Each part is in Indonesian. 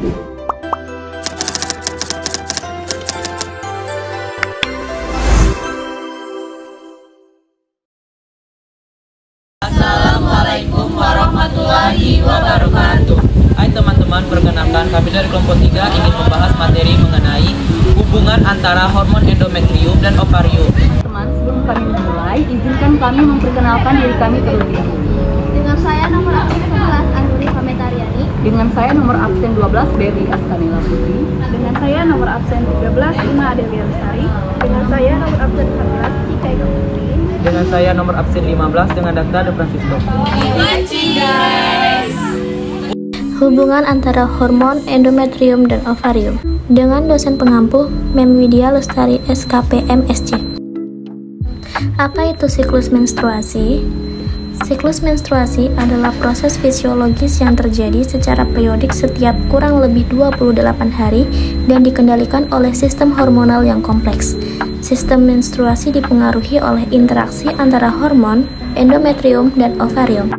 Assalamualaikum warahmatullahi wabarakatuh. Hai teman-teman, perkenalkan kami dari kelompok 3 ingin membahas materi mengenai hubungan antara hormon endometrium dan ovarium. Teman, sebelum kami memulai, izinkan kami memperkenalkan diri kami terlebih dahulu. Dengan saya nomor absen 11 Anduri Pametariani. Dengan saya nomor absen 12 Berry Askanila Putri. Dengan saya nomor absen 13 Ima Adelia Lestari. Dengan saya nomor absen 14 Cika Eka Putri. Dengan saya nomor absen 15 dengan Dr. De Francisco. Hubungan antara hormon endometrium dan ovarium dengan dosen pengampu Mem Widya Lestari SKP MSc. Apa itu siklus menstruasi? Siklus menstruasi adalah proses fisiologis yang terjadi secara periodik setiap kurang lebih 28 hari dan dikendalikan oleh sistem hormonal yang kompleks. Sistem menstruasi dipengaruhi oleh interaksi antara hormon, endometrium, dan ovarium.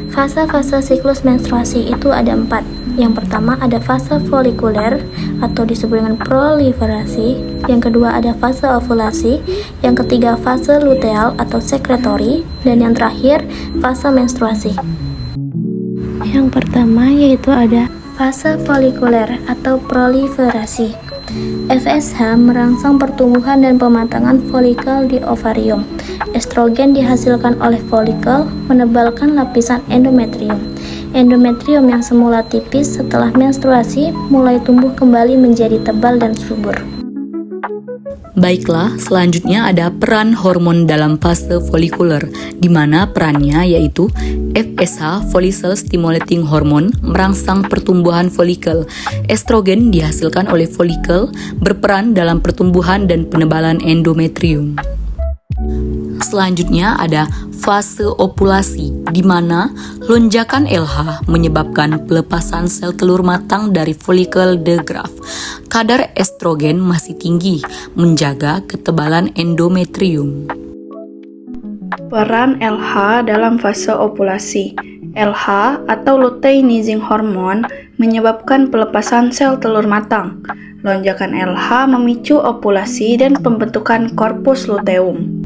Fase-fase siklus menstruasi itu ada 4. Yang pertama ada fase folikuler atau disebut dengan proliferasi. Yang kedua ada fase ovulasi. Yang ketiga fase luteal atau sekretori. Dan yang terakhir fase menstruasi. Yang pertama yaitu ada fase folikuler atau proliferasi. FSH merangsang pertumbuhan dan pematangan folikel di ovarium. Estrogen dihasilkan oleh folikel menebalkan lapisan endometrium. Endometrium yang semula tipis setelah menstruasi mulai tumbuh kembali menjadi tebal dan subur. Baiklah, selanjutnya ada peran hormon dalam fase folikuler, di mana perannya yaitu FSH, Follicle Stimulating Hormone, merangsang pertumbuhan folikel. Estrogen dihasilkan oleh folikel, berperan dalam pertumbuhan dan penebalan endometrium. Selanjutnya ada fase ovulasi, di mana lonjakan LH menyebabkan pelepasan sel telur matang dari folikel de Graaff. Kadar estrogen masih tinggi, menjaga ketebalan endometrium. Peran LH dalam fase ovulasi. LH atau luteinizing hormone menyebabkan pelepasan sel telur matang. Lonjakan LH memicu ovulasi dan pembentukan korpus luteum.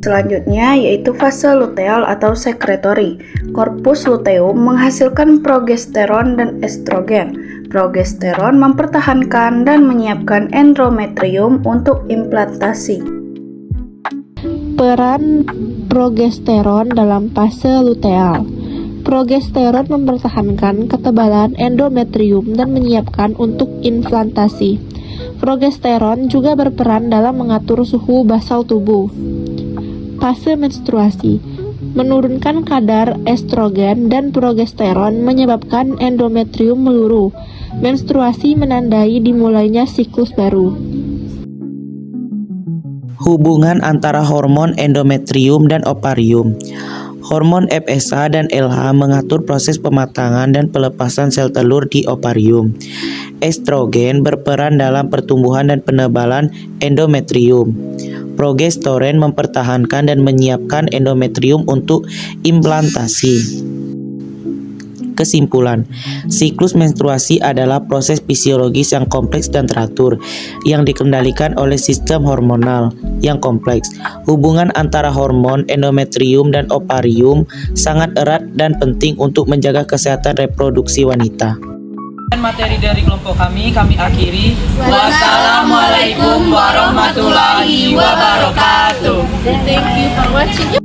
Selanjutnya yaitu fase luteal atau sekretori. Korpus luteum menghasilkan progesteron dan estrogen. Progesteron mempertahankan dan menyiapkan endometrium untuk implantasi. Peran progesteron dalam fase luteal. Progesteron mempertahankan ketebalan endometrium dan menyiapkan untuk implantasi. Progesteron juga berperan dalam mengatur suhu basal tubuh. Fase menstruasi. Menurunkan kadar estrogen dan progesteron menyebabkan endometrium meluruh. Menstruasi menandai dimulainya siklus baru. Hubungan antara hormon endometrium dan ovarium. Hormon FSH dan LH mengatur proses pematangan dan pelepasan sel telur di ovarium. Estrogen berperan dalam pertumbuhan dan penebalan endometrium. Progesteron mempertahankan dan menyiapkan endometrium untuk implantasi. Kesimpulan, siklus menstruasi adalah proses fisiologis yang kompleks dan teratur, yang dikendalikan oleh sistem hormonal yang kompleks. Hubungan antara hormon, endometrium, dan ovarium sangat erat dan penting untuk menjaga kesehatan reproduksi wanita. Dan materi dari kelompok kami akhiri. Wassalamualaikum warahmatullahi wabarakatuh. Thank you for watching.